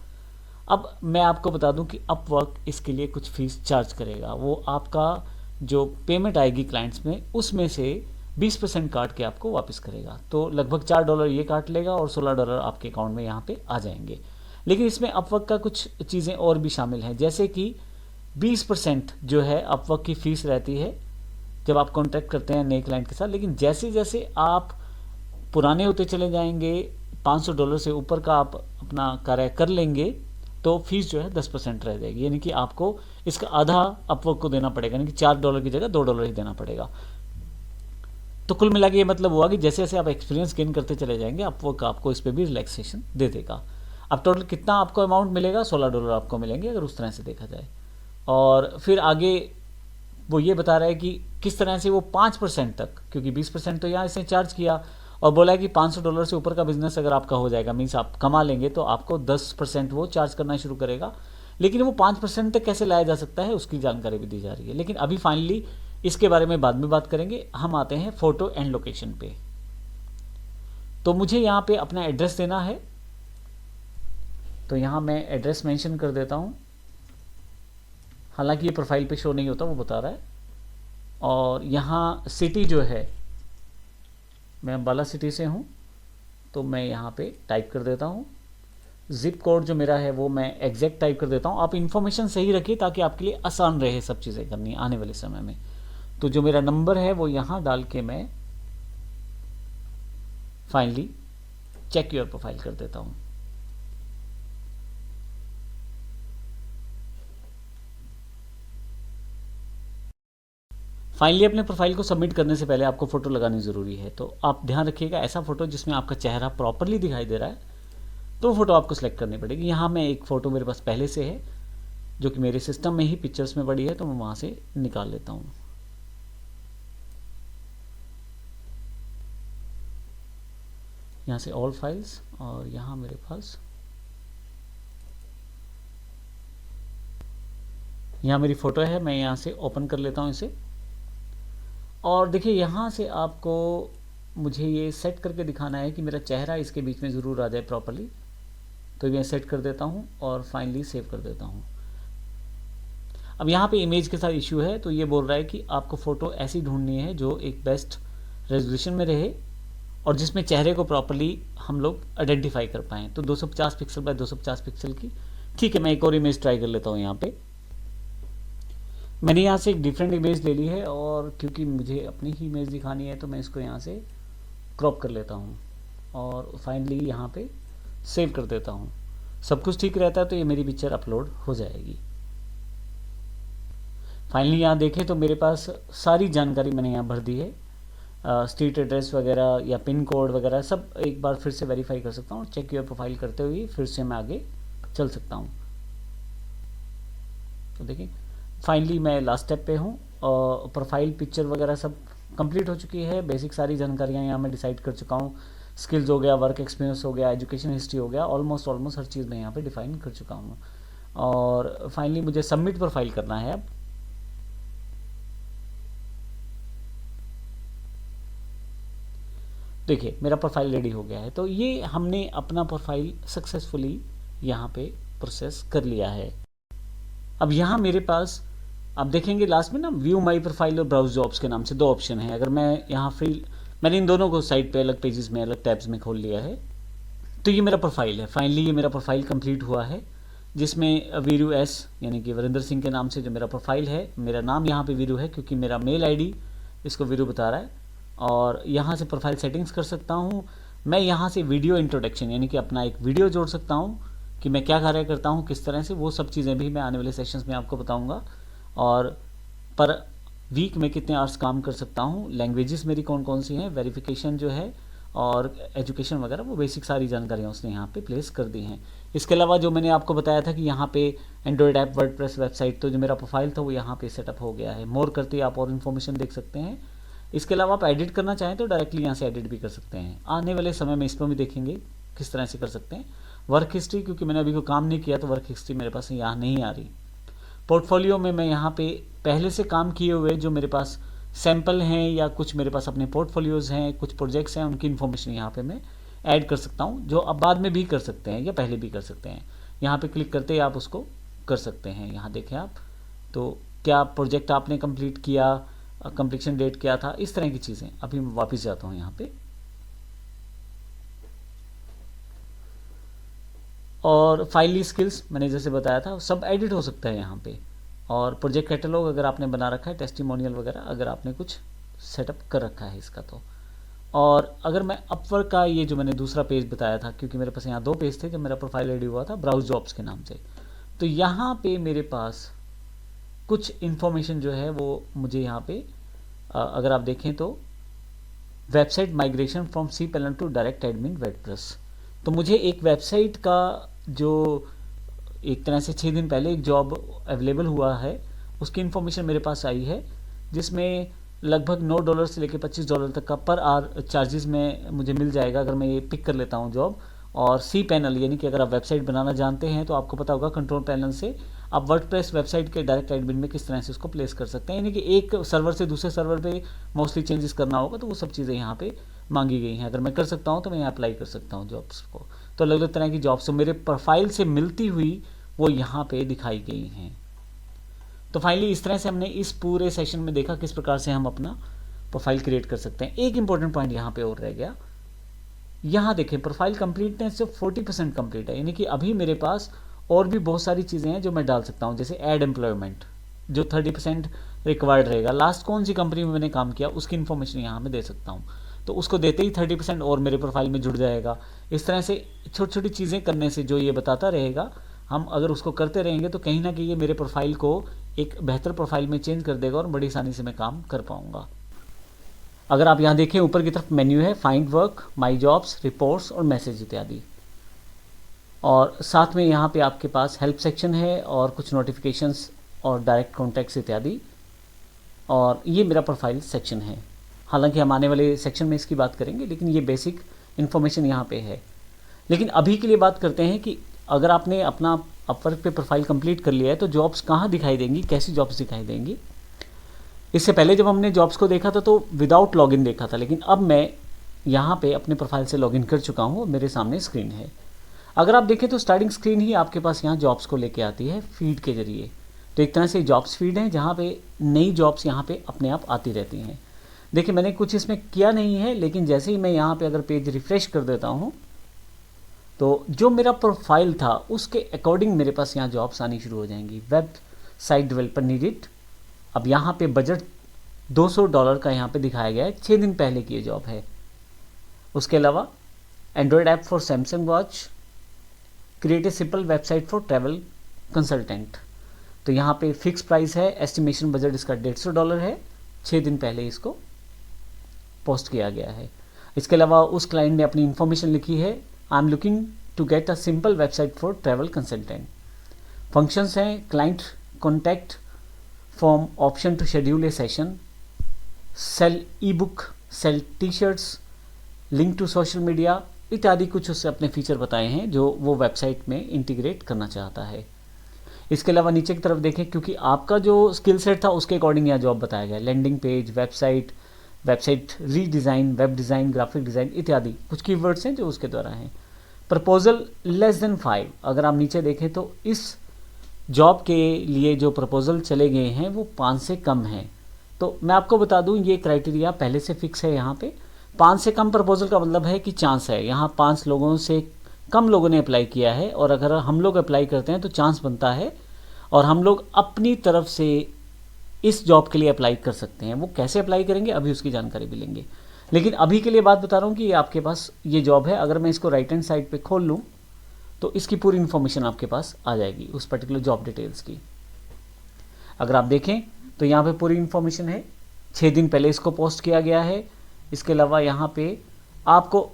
अब मैं आपको बता दूं कि अपवर्क इसके लिए कुछ फीस चार्ज करेगा, वो आपका जो पेमेंट आएगी क्लाइंट्स में उसमें से 20% काट के आपको वापस करेगा। तो लगभग $4 ये काट लेगा और $16 आपके अकाउंट में यहाँ पे आ जाएंगे। लेकिन इसमें अपवर्क का कुछ चीज़ें और भी शामिल हैं, जैसे कि 20% जो है अपवर्क की फ़ीस रहती है जब आप कॉन्टैक्ट करते हैं नए क्लाइंट के साथ। लेकिन जैसे जैसे आप पुराने होते चले जाएंगे, $500 से ऊपर का आप अपना कार्य कर लेंगे, तो फीस जो है 10% रह जाएगी, यानी कि आपको इसका आधा अपवर्क को देना पड़ेगा, यानी कि $4 की जगह $2 ही देना पड़ेगा। तो कुल मिला के ये मतलब हुआ कि जैसे जैसे आप एक्सपीरियंस गेन करते चले जाएंगे अपवर्क आपको इस पर भी रिलैक्सेशन दे देगा। अब टोटल कितना आपको अमाउंट मिलेगा, $16 आपको मिलेंगे अगर उस तरह से देखा जाए। और फिर आगे वो ये बता रहा है कि किस तरह से वो 5% तक, क्योंकि 20% तो यहाँ इसने चार्ज किया और बोला है कि $500 से ऊपर का बिजनेस अगर आपका हो जाएगा, मीन्स आप कमा लेंगे, तो आपको 10% वो चार्ज करना शुरू करेगा। लेकिन वो 5% तक कैसे लाया जा सकता है उसकी जानकारी भी दी जा रही है। लेकिन अभी फाइनली इसके बारे में बाद में बात करेंगे। हम आते हैं फोटो एंड लोकेशन पे। तो मुझे यहाँ पे अपना एड्रेस देना है, तो यहाँ मैं एड्रेस मेंशन कर देता हूँ। हालांकि ये प्रोफाइल पे शो नहीं होता, वो बता रहा है। और यहाँ सिटी जो है, मैं अम्बाला सिटी से हूँ, तो मैं यहाँ पे टाइप कर देता हूँ। जिप कोड जो मेरा है वो मैं एग्जैक्ट टाइप कर देता हूँ। आप इन्फॉर्मेशन सही रखिए ताकि आपके लिए आसान रहे सब चीज़ें करनी आने वाले समय में। तो जो मेरा नंबर है वो यहाँ डाल के मैं फाइनली चेक योर प्रोफाइल कर देता हूँ। फाइनली अपने प्रोफाइल को सबमिट करने से पहले आपको फ़ोटो लगानी ज़रूरी है। तो आप ध्यान रखिएगा, ऐसा फ़ोटो जिसमें आपका चेहरा प्रॉपरली दिखाई दे रहा है, तो वो फ़ोटो आपको सेलेक्ट करनी पड़ेगी। यहाँ मैं एक फ़ोटो मेरे पास पहले से है, जो कि मेरे सिस्टम में ही पिक्चर्स में पड़ी है, तो मैं वहाँ से निकाल लेता हूँ। यहाँ से ऑल फाइल्स, और यहाँ मेरे पास यहाँ मेरी फ़ोटो है, मैं यहाँ से ओपन कर लेता हूँ इसे। और देखिए यहाँ से आपको मुझे ये सेट करके दिखाना है कि मेरा चेहरा इसके बीच में ज़रूर आ जाए प्रॉपरली, तो मैं सेट कर देता हूँ और फाइनली सेव कर देता हूँ। अब यहाँ पे इमेज के साथ इशू है, तो ये बोल रहा है कि आपको फ़ोटो ऐसी ढूंढनी है जो एक बेस्ट रेजोल्यूशन में रहे और जिसमें चेहरे को प्रॉपरली हम लोग आइडेंटिफाई कर पाएँ। तो 250 पिक्सल बाय 250 पिक्सल की, ठीक है। मैं एक और इमेज ट्राई कर लेता हूँ। यहाँ पे मैंने यहाँ से एक डिफरेंट इमेज ले ली है, और क्योंकि मुझे अपनी ही इमेज दिखानी है तो मैं इसको यहाँ से क्रॉप कर लेता हूँ और फाइनली यहाँ पे सेव कर देता हूँ। सब कुछ ठीक रहता है तो ये मेरी पिक्चर अपलोड हो जाएगी। फाइनली यहाँ देखें तो मेरे पास सारी जानकारी मैंने यहाँ भर दी है, स्ट्रीट एड्रेस वगैरह या पिन कोड वगैरह सब एक बार फिर से वेरीफाई कर सकता हूँ। चेक योर प्रोफाइल करते हुए फिर से मैं आगे चल सकता हूँ। तो देखिए फाइनली मैं लास्ट स्टेप पे हूँ, और प्रोफाइल पिक्चर वगैरह सब कंप्लीट हो चुकी है। बेसिक सारी जानकारियाँ यहाँ मैं डिसाइड कर चुका हूँ। स्किल्स हो गया, वर्क एक्सपीरियंस हो गया, एजुकेशन हिस्ट्री हो गया, ऑलमोस्ट हर चीज़ मैं यहाँ पे डिफाइन कर चुका हूँ। और फाइनली मुझे सबमिट प्रोफाइल करना है। अब देखिए मेरा प्रोफाइल रेडी हो गया है। तो ये हमने अपना प्रोफाइल सक्सेसफुली यहाँ पे प्रोसेस कर लिया है। अब यहाँ मेरे पास आप देखेंगे लास्ट में ना व्यू माई प्रोफाइल और ब्राउज जॉब्स के नाम से दो ऑप्शन है। अगर मैं यहाँ मैंने इन दोनों को साइड पे अलग पेजेस में अलग टैब्स में खोल लिया है। तो ये मेरा प्रोफाइल है। फाइनली ये मेरा प्रोफाइल कंप्लीट हुआ है, जिसमें वीरू एस यानी कि वरिंदर सिंह के नाम से जो मेरा प्रोफाइल है, मेरा नाम यहाँ पे वीरू है क्योंकि मेरा मेल आईडी इसको वीरू बता रहा है। और यहाँ से प्रोफाइल सेटिंग्स कर सकता हूँ। मैं यहाँ से वीडियो इंट्रोडक्शन यानी कि अपना एक वीडियो जोड़ सकता हूँ कि मैं क्या कार्य करता हूँ, किस तरह से, वो सब चीज़ें भी मैं आने वाले सेशंस में आपको बताऊँगा। और पर वीक में कितने आवर्स काम कर सकता हूँ, लैंग्वेजेस मेरी कौन कौन सी हैं, वेरिफिकेशन जो है और एजुकेशन वगैरह, वो बेसिक सारी जानकारियाँ उसने यहाँ पे प्लेस कर दी हैं। इसके अलावा जो मैंने आपको बताया था कि यहाँ पे एंड्रॉयड ऐप, वर्डप्रेस वेबसाइट, तो जो मेरा प्रोफाइल था वो यहाँ पे सेटअप हो गया है। मोर करते ही आप और इन्फॉर्मेशन देख सकते हैं। इसके अलावा आप एडिट करना चाहें तो डायरेक्टली यहाँ से एडिट भी कर सकते हैं। आने वाले समय में इसमें भी देखेंगे किस तरह से कर सकते हैं। वर्क हिस्ट्री, क्योंकि मैंने अभी कोई काम नहीं किया तो वर्क हिस्ट्री मेरे पास यहाँ नहीं आ रही। पोर्टफोलियो में मैं यहाँ पे पहले से काम किए हुए जो मेरे पास सैंपल हैं या कुछ मेरे पास अपने पोर्टफोलियोज़ हैं, कुछ प्रोजेक्ट्स हैं, उनकी इन्फॉर्मेशन यहाँ पे मैं ऐड कर सकता हूँ, जो अब बाद में भी कर सकते हैं या पहले भी कर सकते हैं। यहाँ पे क्लिक करते ही आप उसको कर सकते हैं। यहाँ देखें आप, तो क्या प्रोजेक्ट आपने कंप्लीट किया, कंप्लीशन डेट क्या था, इस तरह की चीज़ें। अभी मैं वापस जाता हूँ यहाँ पे, और फाइली स्किल्स मैंने जैसे बताया था सब एडिट हो सकता है यहाँ पे। और प्रोजेक्ट कैटलॉग अगर आपने बना रखा है, टेस्टिमोनियल वगैरह अगर आपने कुछ सेटअप कर रखा है इसका तो। और अगर मैं अपवर्क का ये जो मैंने दूसरा पेज बताया था, क्योंकि मेरे पास यहाँ दो पेज थे जब मेरा प्रोफाइल रेडी हुआ था ब्राउज जॉब्स के नाम से, तो यहाँ पे मेरे पास कुछ इन्फॉर्मेशन जो है वो मुझे यहाँ पे अगर आप देखें तो website migration from cPanel to direct admin WordPress. तो मुझे एक वेबसाइट का जो एक तरह से 6 दिन पहले एक जॉब अवेलेबल हुआ है, उसकी इन्फॉर्मेशन मेरे पास आई है, जिसमें लगभग $9 से लेकर $25 तक का पर आवर चार्जेस में मुझे मिल जाएगा अगर मैं ये पिक कर लेता हूँ जॉब। और cPanel यानी कि अगर आप वेबसाइट बनाना जानते हैं तो आपको पता होगा कंट्रोल पैनल से आप वर्डप्रेस वेबसाइट के डायरेक्ट एडमिन में किस तरह से उसको प्लेस कर सकते हैं। यानी कि एक सर्वर से दूसरे सर्वर पे मोस्टली चेंजेस करना होगा, तो वो सब चीज़ें यहाँ पे मांगी गई हैं। अगर मैं कर सकता हूँ तो मैं यहाँ अप्लाई कर सकता हूँ जॉब्स को। तो अलग अलग तरह की जॉब्स मेरे प्रोफाइल से मिलती हुई वो यहाँ पे दिखाई गई हैं। तो फाइनली इस तरह से हमने इस पूरे सेशन में देखा किस प्रकार से हम अपना प्रोफाइल क्रिएट कर सकते हैं। एक इंपॉर्टेंट पॉइंट यहाँ पे और रह गया, यहाँ देखें प्रोफाइल कंप्लीटनेस सिर्फ 40% कंप्लीट है, यानी कि अभी मेरे पास और भी बहुत सारी चीज़ें हैं जो मैं डाल सकता हूँ, जैसे ऐड एम्प्लॉयमेंट जो 30% रिक्वायर्ड रहेगा। लास्ट कौन सी कंपनी में मैंने काम किया उसकी इन्फॉर्मेशन यहाँ मैं दे सकता हूँ, तो उसको देते ही 30% और मेरे प्रोफाइल में जुड़ जाएगा। इस तरह से छोटी छोटी चीज़ें करने से जो ये बताता रहेगा, हम अगर उसको करते रहेंगे तो कहीं ना कहीं ये मेरे प्रोफाइल को एक बेहतर प्रोफाइल में चेंज कर देगा और बड़ी आसानी से मैं काम कर पाऊँगा। अगर आप यहाँ देखें ऊपर की तरफ मेन्यू है, फाइंड वर्क, माई जॉब्स, रिपोर्ट्स और मैसेज इत्यादि। और साथ में यहाँ पे आपके पास हेल्प सेक्शन है और कुछ नोटिफिकेशंस और डायरेक्ट कॉन्टैक्ट्स इत्यादि, और ये मेरा प्रोफाइल सेक्शन है। हालांकि हम आने वाले सेक्शन में इसकी बात करेंगे, लेकिन ये बेसिक इन्फॉर्मेशन यहाँ पे है। लेकिन अभी के लिए बात करते हैं कि अगर आपने अपना अपवर्क पे प्रोफाइल कंप्लीट कर लिया है तो जॉब्स कहाँ दिखाई देंगी, कैसी जॉब्स दिखाई देंगी। इससे पहले जब हमने जॉब्स को देखा था तो विदाउट लॉगिन देखा था, लेकिन अब मैं यहाँ पे अपने प्रोफाइल से लॉगिन कर चुका हूँ, मेरे सामने स्क्रीन है। अगर आप देखें तो स्टार्टिंग स्क्रीन ही आपके पास यहाँ जॉब्स को लेके आती है फीड के जरिए। तो एक तरह से जॉब्स फीड है जहाँ पे नई जॉब्स यहाँ पे अपने आप आती रहती हैं। देखिए मैंने कुछ इसमें किया नहीं है, लेकिन जैसे ही मैं यहाँ पे अगर पेज रिफ्रेश कर देता हूँ तो जो मेरा प्रोफाइल था उसके अकॉर्डिंग मेरे पास यहाँ जॉब्स आनी शुरू हो जाएंगी। वेब साइट डेवलपर नीडेड, अब यहाँ पे बजट $200 का यहाँ पे दिखाया गया है, 6 दिन पहले की ये जॉब है। उसके अलावा Android app for Samsung watch, create a simple website for travel consultant. तो यहाँ पे फिक्स प्राइस है, एस्टिमेशन बजट इसका $150 है, 6 दिन पहले इसको पोस्ट किया गया है। इसके अलावा उस क्लाइंट ने अपनी इन्फॉर्मेशन लिखी है, I am looking to get a simple website for travel consultant. Functions हैं client contact form, option to schedule a session, sell e book, sell T shirts, link to social media इत्यादि कुछ उससे अपने feature बताए हैं जो वो website में इंटीग्रेट करना चाहता है। इसके अलावा नीचे की तरफ देखें, क्योंकि आपका जो स्किल सेट था उसके अकॉर्डिंग यहाँ जॉब बताया गया। Landing page, website redesign, web design, graphic design इत्यादि कुछ कीवर्ड्स हैं जो उसके द्वारा हैं। प्रपोजल लेस देन 5, अगर आप नीचे देखें तो इस जॉब के लिए जो प्रपोजल चले गए हैं वो 5 से कम हैं। तो मैं आपको बता दूं ये क्राइटेरिया पहले से फिक्स है। यहाँ पे 5 से कम प्रपोजल का मतलब है कि चांस है, यहाँ 5 लोगों से कम लोगों ने अप्लाई किया है, और अगर हम लोग अप्लाई करते हैं तो चांस बनता है और हम लोग अपनी तरफ से इस जॉब के लिए अप्लाई कर सकते हैं। वो कैसे अप्लाई करेंगे अभी उसकी जानकारी भी लेंगे, लेकिन अभी के लिए बात बता रहा हूँ कि आपके पास ये जॉब है। अगर मैं इसको राइट हैंड साइड पे खोल लूँ तो इसकी पूरी इन्फॉर्मेशन आपके पास आ जाएगी उस पर्टिकुलर जॉब डिटेल्स की। अगर आप देखें तो यहाँ पे पूरी इन्फॉर्मेशन है, 6 दिन पहले इसको पोस्ट किया गया है। इसके अलावा यहाँ पे आपको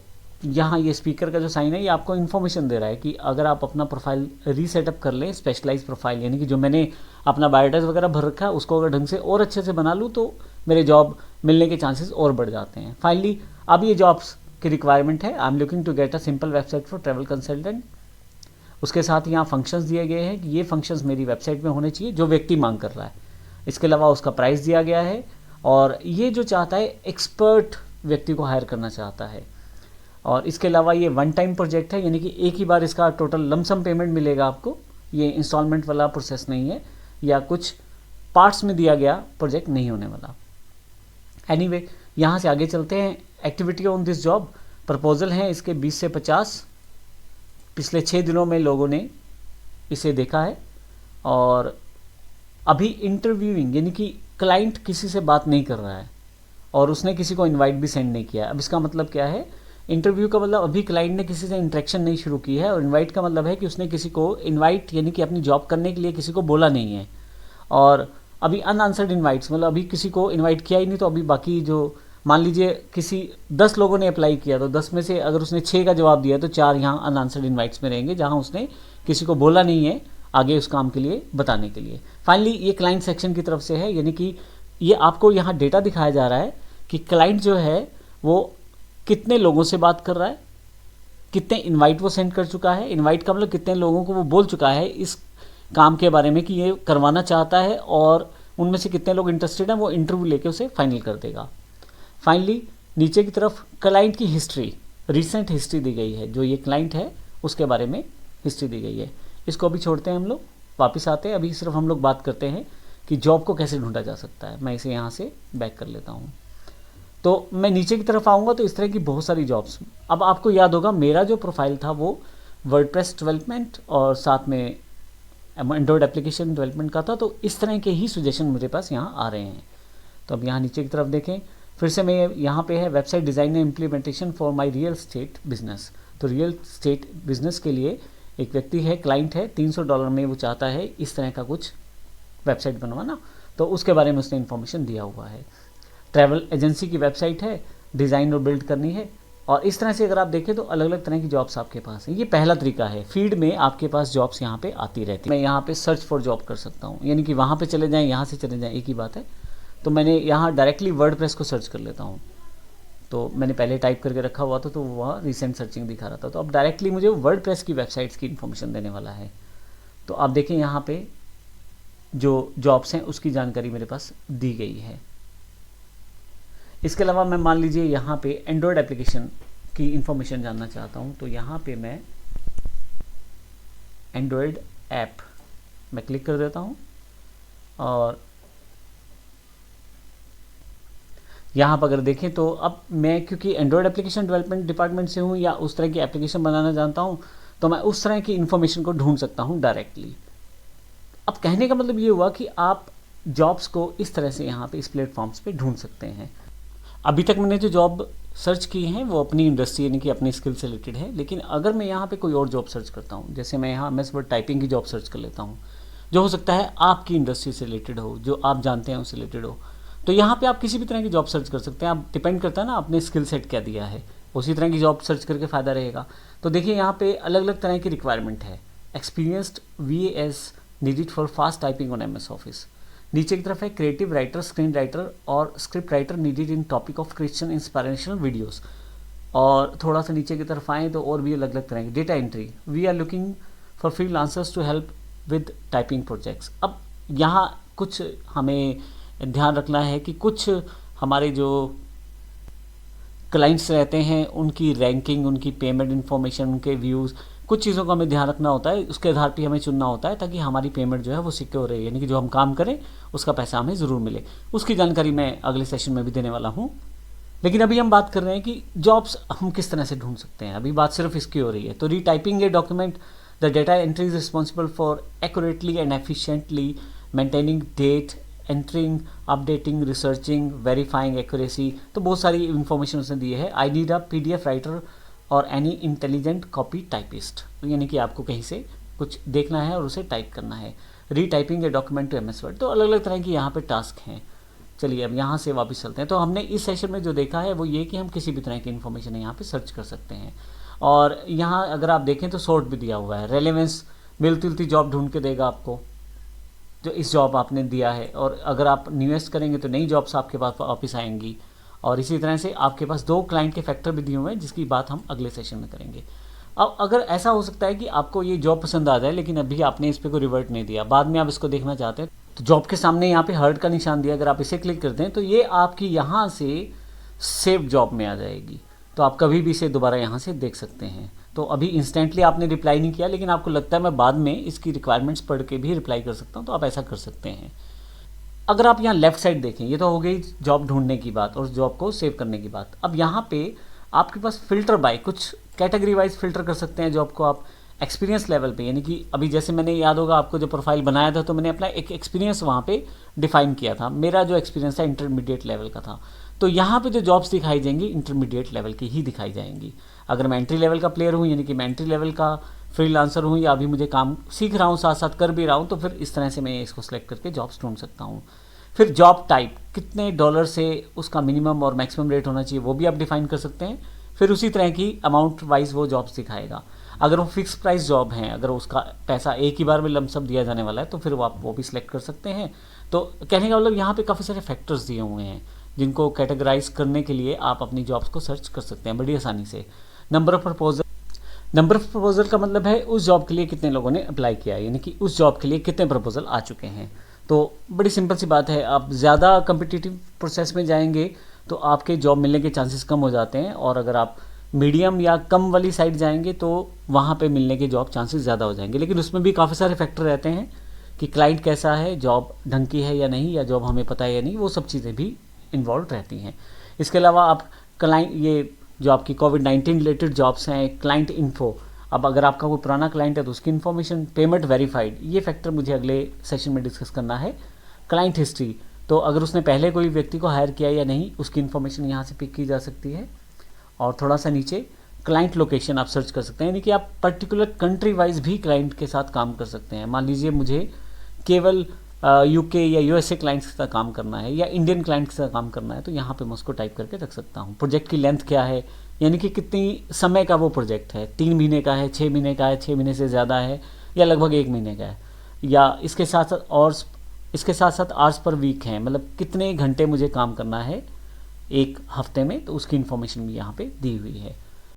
यहाँ ये स्पीकर का जो साइन है ये आपको इन्फॉर्मेशन दे रहा है कि अगर आप अपना प्रोफाइल रीसेटअप कर लें, स्पेशलाइज प्रोफाइल यानी कि जो मैंने अपना बायोडाटा वगैरह भर रखा है उसको अगर ढंग से और अच्छे से बना लूँ तो मेरे जॉब मिलने के चांसेस और बढ़ जाते हैं। फाइनली अब ये जॉब्स की रिक्वायरमेंट है, I am looking to get a simple website for travel consultant. उसके साथ यहाँ फंक्शंस दिए गए हैं कि ये फंक्शंस मेरी वेबसाइट में होने चाहिए जो व्यक्ति मांग कर रहा है। इसके अलावा उसका प्राइस दिया गया है, और ये जो चाहता है एक्सपर्ट व्यक्ति को हायर करना चाहता है। और इसके अलावा ये वन टाइम प्रोजेक्ट है, यानी कि एक ही बार इसका टोटल लमसम पेमेंट मिलेगा आपको। ये इंस्टॉलमेंट वाला प्रोसेस नहीं है या कुछ पार्ट्स में दिया गया प्रोजेक्ट नहीं होने वाला। एनीवे यहाँ से आगे चलते हैं। Activity on this job, proposal हैं इसके 20 से 50। पिछले 6 दिनों में लोगों ने इसे देखा है, और अभी इंटरव्यूइंग यानी कि क्लाइंट किसी से बात नहीं कर रहा है और उसने किसी को इनवाइट भी सेंड नहीं किया। अब इसका मतलब क्या है, इंटरव्यू का मतलब अभी क्लाइंट ने किसी से इंटरेक्शन नहीं शुरू की है, और इनवाइट का मतलब है कि उसने किसी को इनवाइट यानी कि अपनी जॉब करने के लिए किसी को बोला नहीं है। और अभी अनआंसर्ड इनवाइट्स मतलब अभी किसी को इनवाइट किया ही नहीं, तो अभी बाकी जो मान लीजिए किसी 10 लोगों ने अप्लाई किया तो 10 में से अगर उसने 6 का जवाब दिया तो 4 यहाँ अनआंसर्ड इनवाइट्स में रहेंगे जहाँ उसने किसी को बोला नहीं है आगे उस काम के लिए बताने के लिए। फाइनली ये क्लाइंट सेक्शन की तरफ से है, यानी कि ये आपको यहाँ डेटा दिखाया जा रहा है कि क्लाइंट जो है वो कितने लोगों से बात कर रहा है, कितने इनवाइट वो सेंड कर चुका है। इनवाइट का मतलब कितने लोगों को वो बोल चुका है इस काम के बारे में कि ये करवाना चाहता है, और उनमें से कितने लोग इंटरेस्टेड हैं वो इंटरव्यू लेके उसे फाइनल कर देगा। फाइनली नीचे की तरफ क्लाइंट की हिस्ट्री, रिसेंट हिस्ट्री दी गई है। जो ये क्लाइंट है उसके बारे में हिस्ट्री दी गई है। इसको अभी छोड़ते हैं, हम लोग वापस आते हैं। अभी सिर्फ हम लोग बात करते हैं कि जॉब को कैसे ढूंढा जा सकता है। मैं इसे यहाँ से बैक कर लेता हूँ। तो मैं नीचे की तरफ आऊँगा तो इस तरह की बहुत सारी जॉब्स। अब आपको याद होगा मेरा जो प्रोफाइल था वो वर्डप्रेस डेवलपमेंट और साथ में एंड्रॉयड एप्लीकेशन डेवलपमेंट का था, तो इस तरह के ही सजेशन मेरे पास यहाँ आ रहे हैं। तो अब यहाँ नीचे की तरफ देखें, फिर से मैं यहाँ पे है website design and implementation for my real estate business. तो रियल स्टेट बिजनेस के लिए एक व्यक्ति है, क्लाइंट है, $300 में वो चाहता है इस तरह का कुछ वेबसाइट बनवाना, तो उसके बारे में उसने इन्फॉर्मेशन दिया हुआ है। ट्रैवल एजेंसी की वेबसाइट है, डिज़ाइन और बिल्ड करनी है, और इस तरह से अगर आप देखें तो अलग अलग तरह की जॉब्स आपके पास हैं। ये पहला तरीका है, फीड में आपके पास जॉब्स यहाँ पे आती रहती है। मैं यहाँ पे सर्च फॉर जॉब कर सकता हूँ, यानी कि वहाँ पे चले जाएँ, यहाँ से चले जाएँ, एक ही बात है। तो मैंने यहाँ डायरेक्टली वर्डप्रेस को सर्च कर लेता हूँ। तो मैंने पहले टाइप करके रखा हुआ था तो वह रिसेंट सर्चिंग दिखा रहा था। तो अब डायरेक्टली मुझे वर्डप्रेस की वेबसाइट्स की इन्फॉर्मेशन देने वाला है। तो आप देखें यहाँ पे जो जॉब्स हैं उसकी जानकारी मेरे पास दी गई है। इसके अलावा मैं मान लीजिए यहाँ पे एंड्रॉयड एप्लीकेशन की इन्फॉर्मेशन जानना चाहता हूँ, तो यहाँ पे मैं एंड्रॉयड ऐप मैं क्लिक कर देता हूँ और यहाँ पर अगर देखें तो अब मैं क्योंकि एंड्रॉयड एप्लीकेशन डेवलपमेंट डिपार्टमेंट से हूँ या उस तरह की एप्लीकेशन बनाना जानता हूँ, तो मैं उस तरह की इन्फॉर्मेशन को ढूंढ सकता हूँ डायरेक्टली। अब कहने का मतलब ये हुआ कि आप जॉब्स को इस तरह से यहाँ पे इस प्लेटफॉर्म्स पे ढूंढ सकते हैं। अभी तक मैंने जो जॉब सर्च की हैं वो अपनी इंडस्ट्री यानी कि अपनी स्किल से रिलेटेड है, लेकिन अगर मैं यहाँ पे कोई और जॉब सर्च करता हूँ, जैसे मैं यहाँ एमएस वर्ड टाइपिंग की जॉब सर्च कर लेता हूँ, जो हो सकता है आपकी इंडस्ट्री से रिलेटेड हो, जो आप जानते हैं उससे रिलेटेड हो, तो यहाँ पे आप किसी भी तरह की जॉब सर्च कर सकते हैं। आप डिपेंड करता है ना आपने स्किल सेट क्या दिया है, उसी तरह की जॉब सर्च करके फ़ायदा रहेगा। तो देखिए यहाँ पे अलग अलग तरह की रिक्वायरमेंट है। Experienced VAS needed for fast typing on MS office. नीचे की तरफ है क्रिएटिव राइटर, स्क्रीन राइटर और script writer needed in topic of Christian inspirational videos. और थोड़ा सा नीचे की तरफ आएँ तो और भी अलग अलग तरह की data entry. We are looking for freelancers to help with typing projects. अब यहाँ कुछ हमें ध्यान रखना है कि कुछ हमारे जो क्लाइंट्स रहते हैं उनकी रैंकिंग, उनकी पेमेंट इन्फॉर्मेशन, उनके व्यूज़, कुछ चीज़ों का हमें ध्यान रखना होता है। उसके आधार पर हमें चुनना होता है ताकि हमारी पेमेंट जो है वो सिक्योर रहे, यानी कि जो हम काम करें उसका पैसा हमें ज़रूर मिले। उसकी जानकारी मैं अगले सेशन में भी देने वाला हूँ। लेकिन अभी हम बात कर रहे हैं कि जॉब्स हम किस तरह से ढूंढ सकते हैं। अभी बात सिर्फ इसकी हो रही है। तो retyping a document, the data entry is responsible for accurately and efficiently maintaining date, entering, updating, researching, verifying accuracy. तो बहुत सारी इन्फॉर्मेशन उसने दी है। I need a PDF writer और एनी इंटेलिजेंट कॉपी टाइपिस्ट, यानी कि आपको कहीं से कुछ देखना है और उसे टाइप करना है। Retyping a document to MS word. तो अलग अलग तरह की यहाँ पे टास्क हैं। चलिए अब यहाँ से वापस चलते हैं। तो हमने इस सेशन में जो देखा है वो ये कि हम किसी भी तरह की इन्फॉर्मेशन यहाँ पे सर्च कर सकते हैं। और यहाँ अगर आप देखें तो सॉर्ट भी दिया हुआ है। रेलेवेंस, मिलती जुलती जॉब ढूंढ के देगा आपको जो इस जॉब आपने दिया है। और अगर आप न्यूएस्ट करेंगे तो नई जॉब्स आपके पास वापस आएंगी। और इसी तरह से आपके पास 2 क्लाइंट के फैक्टर भी दिए हुए हैं जिसकी बात हम अगले सेशन में करेंगे। अब अगर ऐसा हो सकता है कि आपको ये जॉब पसंद आ जाए लेकिन अभी आपने इस पर कोई रिवर्ट नहीं दिया, बाद में आप इसको देखना चाहते हैं, तो जॉब के सामने यहाँ पे हार्ट का निशान दिया, अगर आप इसे क्लिक करते हैं तो ये आपकी यहाँ से सेव जॉब में आ जाएगी। तो आप कभी भी इसे दोबारा यहाँ से देख सकते हैं। तो अभी इंस्टेंटली आपने रिप्लाई नहीं किया, लेकिन आपको लगता है मैं बाद में इसकी रिक्वायरमेंट्स पढ़ के भी रिप्लाई कर सकता हूँ, तो आप ऐसा कर सकते हैं। अगर आप यहाँ लेफ्ट साइड देखें, ये तो हो गई जॉब ढूंढने की बात और जॉब को सेव करने की बात। अब यहाँ पे आपके पास फिल्टर बाय, कुछ कैटेगरी वाइज फिल्टर कर सकते हैं जॉब को आप एक्सपीरियंस लेवल पे, यानी कि अभी जैसे मैंने याद होगा आपको जो प्रोफाइल बनाया था तो मैंने अपना एक एक्सपीरियंस वहाँ पे डिफाइन किया था। मेरा जो एक्सपीरियंस था इंटरमीडिएट लेवल का था। तो यहाँ पे जो जॉब्स दिखाई जाएंगी इंटरमीडिएट लेवल की ही दिखाई जाएंगी। अगर मैं एंट्री लेवल का प्लेयर हूँ, यानी कि मैं एंट्री लेवल का फ्रीलांसर हूँ या अभी मुझे काम सीख रहा हूँ, साथ साथ कर भी रहा हूँ, तो फिर इस तरह से मैं इसको सेलेक्ट करके जॉब्स ढूंढ सकता हूँ। फिर जॉब टाइप, कितने डॉलर से उसका मिनिमम और मैक्सिमम रेट होना चाहिए वो भी आप डिफाइन कर सकते हैं। फिर उसी तरह की अमाउंट वाइज वो जॉब्स दिखाएगा। अगर वो फिक्स प्राइस जॉब हैं, अगर उसका पैसा एक ही बार में लमसम दिया जाने वाला है, तो फिर वो आप वो भी सिलेक्ट कर सकते हैं। तो कहने का मतलब यहाँ पे काफ़ी सारे फैक्टर्स दिए हुए हैं जिनको कैटेगराइज करने के लिए आप अपनी जॉब्स को सर्च कर सकते हैं बड़ी आसानी से। नंबर ऑफ प्रपोजल का मतलब है उस जॉब के लिए कितने लोगों ने अप्लाई किया है, यानी कि उस जॉब के लिए कितने प्रपोजल आ चुके हैं। तो बड़ी सिंपल सी बात है, आप ज़्यादा कम्पिटिटिव प्रोसेस में जाएंगे तो आपके जॉब मिलने के चांसेस कम हो जाते हैं, और अगर आप मीडियम या कम वाली साइड जाएंगे तो वहाँ पे मिलने के जॉब चांसेस ज़्यादा हो जाएंगे। लेकिन उसमें भी काफ़ी सारे फैक्टर रहते हैं कि क्लाइंट कैसा है, जॉब ढंग की है या नहीं, या जॉब हमें पता है या नहीं, वो सब चीज़ें भी इन्वॉल्व रहती हैं। इसके अलावा आप क्लाइंट, ये जो आपकी कोविड-19 रिलेटेड जॉब्स हैं, क्लाइंट इन्फो, अब अगर आपका कोई पुराना क्लाइंट है तो उसकी इन्फॉर्मेशन, पेमेंट वेरीफाइड, ये फैक्टर मुझे अगले सेशन में डिस्कस करना है। क्लाइंट हिस्ट्री, तो अगर उसने पहले कोई व्यक्ति को हायर किया या नहीं, उसकी इन्फॉर्मेशन यहाँ से पिक की जा सकती है। और थोड़ा सा नीचे क्लाइंट लोकेशन आप सर्च कर सकते हैं, यानी कि आप पर्टिकुलर कंट्री वाइज भी क्लाइंट के साथ काम कर सकते हैं। मान लीजिए मुझे केवल UK या USA क्लाइंट्स के साथ काम करना है या इंडियन क्लाइंट्स के साथ काम करना है, तो यहाँ पे मैं उसको टाइप करके रख सकता हूँ। प्रोजेक्ट की लेंथ क्या है, यानी कि कितनी समय का वो प्रोजेक्ट है, 3 महीने का है, 6 महीने का है, 6 महीने से ज़्यादा है, या लगभग 1 महीने का है, या इसके साथ साथ और इसके साथ साथ आवर्स पर वीक हैं, मतलब कितने घंटे मुझे काम करना है एक हफ्ते में, तो उसकी इन्फॉर्मेशन भी यहाँ पे दी हुई है।